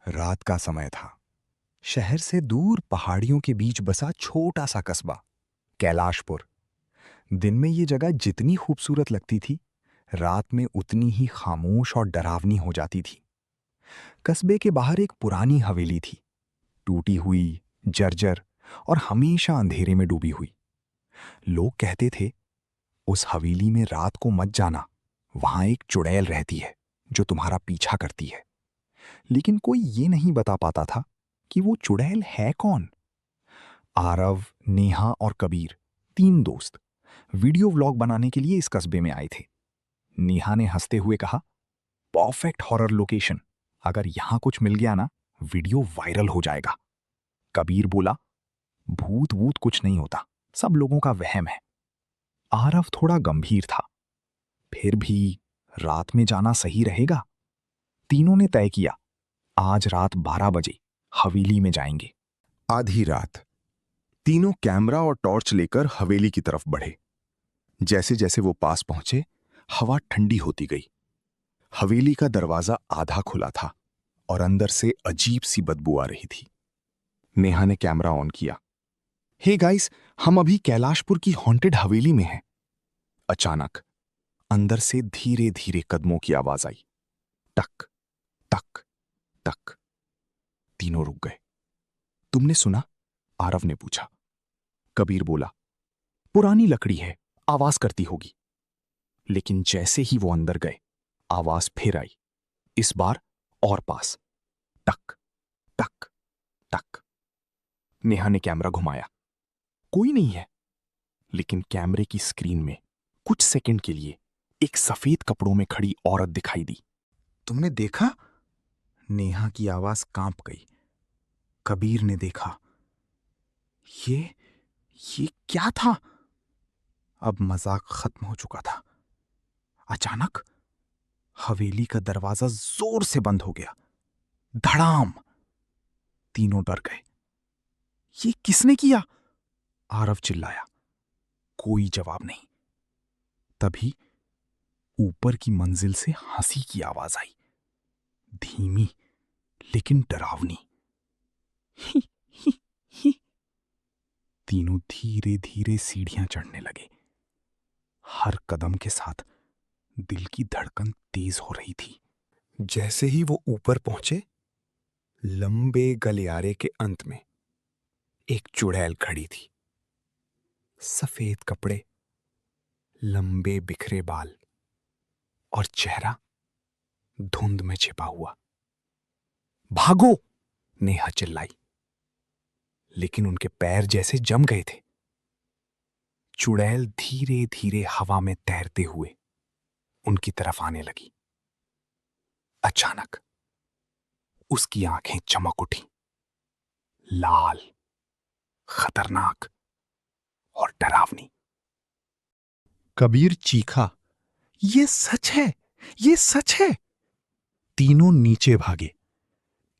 रात का समय था। शहर से दूर पहाड़ियों के बीच बसा छोटा सा कस्बा कैलाशपुर। दिन में ये जगह जितनी खूबसूरत लगती थी, रात में उतनी ही खामोश और डरावनी हो जाती थी। कस्बे के बाहर एक पुरानी हवेली थी, टूटी हुई, जर्जर और हमेशा अंधेरे में डूबी हुई। लोग कहते थे, उस हवेली में रात को मत जाना, वहां एक चुड़ैल रहती है जो तुम्हारा पीछा करती है। लेकिन कोई ये नहीं बता पाता था कि वो चुड़ैल है कौन। आरव, नेहा और कबीर, तीन दोस्त वीडियो व्लॉग बनाने के लिए इस कस्बे में आए थे। नेहा ने हंसते हुए कहा, परफेक्ट हॉरर लोकेशन, अगर यहां कुछ मिल गया ना, वीडियो वायरल हो जाएगा। कबीर बोला, भूत वूत कुछ नहीं होता, सब लोगों का वहम है। आरव थोड़ा गंभीर था, फिर भी रात में जाना सही रहेगा। तीनों ने तय किया, आज रात 12 बजे हवेली में जाएंगे। आधी रात तीनों कैमरा और टॉर्च लेकर हवेली की तरफ बढ़े। जैसे जैसे वो पास पहुंचे, हवा ठंडी होती गई। हवेली का दरवाजा आधा खुला था और अंदर से अजीब सी बदबू आ रही थी। नेहा ने कैमरा ऑन किया। हे गाइस, हम अभी कैलाशपुर की हॉन्टेड हवेली में हैं। अचानक अंदर से धीरे धीरे कदमों की आवाज आई। टक टक टक। तीनों रुक गए। तुमने सुना? आरव ने पूछा। कबीर बोला, पुरानी लकड़ी है, आवाज करती होगी। लेकिन जैसे ही वो अंदर गए, आवाज फिर आई, इस बार और पास। टक टक टक। नेहा ने कैमरा घुमाया। कोई नहीं है। लेकिन कैमरे की स्क्रीन में कुछ सेकंड के लिए एक सफेद कपड़ों में खड़ी औरत दिखाई दी। तुमने देखा? नेहा की आवाज कांप गई। कबीर ने देखा। ये ये क्या था? अब मजाक खत्म हो चुका था। अचानक हवेली का दरवाजा जोर से बंद हो गया। धड़ाम। तीनों डर गए। ये किसने किया? आरव चिल्लाया। कोई जवाब नहीं। तभी ऊपर की मंजिल से हंसी की आवाज आई, धीमी लेकिन डरावनी। ही, ही, ही। तीनों धीरे धीरे सीढ़ियां चढ़ने लगे। हर कदम के साथ दिल की धड़कन तेज हो रही थी। जैसे ही वो ऊपर पहुंचे, लंबे गलियारे के अंत में एक चुड़ैल खड़ी थी। सफेद कपड़े, लंबे बिखरे बाल और चेहरा धुंध में छिपा हुआ। भागो! नेहा चिल्लाई। लेकिन उनके पैर जैसे जम गए थे। चुड़ैल धीरे धीरे हवा में तैरते हुए उनकी तरफ आने लगी। अचानक उसकी आंखें चमक उठी, लाल, खतरनाक और डरावनी। कबीर चीखा, ये सच है, ये सच है। तीनों नीचे भागे,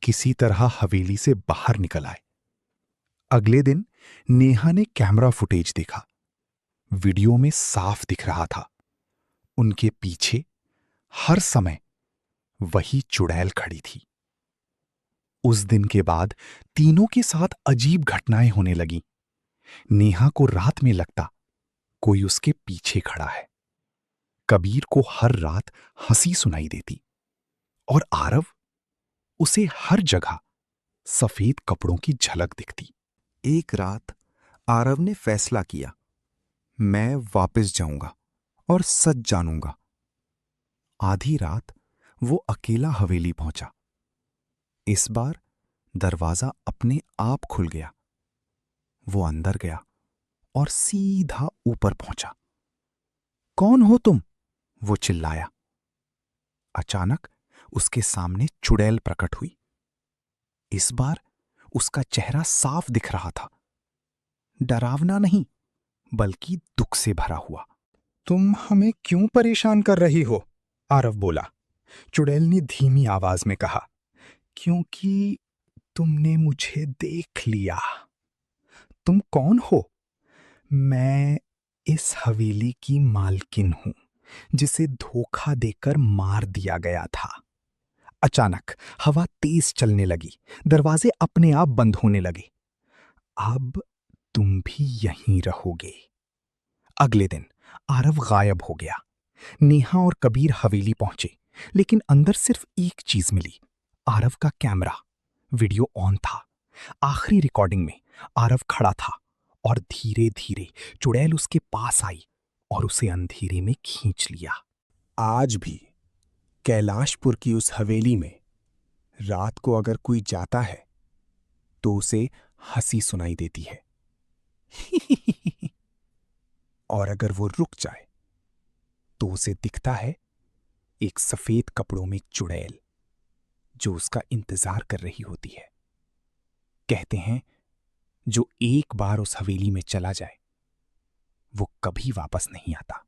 किसी तरह हवेली से बाहर निकल आए। अगले दिन नेहा ने कैमरा फुटेज देखा। वीडियो में साफ दिख रहा था, उनके पीछे हर समय वही चुड़ैल खड़ी थी। उस दिन के बाद तीनों के साथ अजीब घटनाएं होने लगीं। नेहा को रात में लगता कोई उसके पीछे खड़ा है। कबीर को हर रात हंसी सुनाई देती और आरव, उसे हर जगह सफेद कपड़ों की झलक दिखती। एक रात आरव ने फैसला किया, मैं वापस जाऊंगा और सच जानूंगा। आधी रात वो अकेला हवेली पहुंचा। इस बार दरवाजा अपने आप खुल गया। वो अंदर गया और सीधा ऊपर पहुंचा। कौन हो तुम? वो चिल्लाया। अचानक उसके सामने चुड़ैल प्रकट हुई। इस बार उसका चेहरा साफ दिख रहा था, डरावना नहीं बल्कि दुख से भरा हुआ। तुम हमें क्यों परेशान कर रही हो? आरव बोला। चुड़ैल ने धीमी आवाज में कहा, क्योंकि तुमने मुझे देख लिया। तुम कौन हो? मैं इस हवेली की मालकिन हूं, जिसे धोखा देकर मार दिया गया था। अचानक हवा तेज चलने लगी, दरवाजे अपने आप बंद होने लगे। अब तुम भी यहीं रहोगे। अगले दिन आरव गायब हो गया। नेहा और कबीर हवेली पहुंचे, लेकिन अंदर सिर्फ एक चीज मिली, आरव का कैमरा। वीडियो ऑन था। आखिरी रिकॉर्डिंग में आरव खड़ा था और धीरे धीरे चुड़ैल उसके पास आई और उसे अंधेरे में खींच लिया। आज भी कैलाशपुर की उस हवेली में रात को अगर कोई जाता है तो उसे हंसी सुनाई देती है। और अगर वो रुक जाए तो उसे दिखता है एक सफेद कपड़ों में चुड़ैल जो उसका इंतजार कर रही होती है। कहते हैं जो एक बार उस हवेली में चला जाए वो कभी वापस नहीं आता।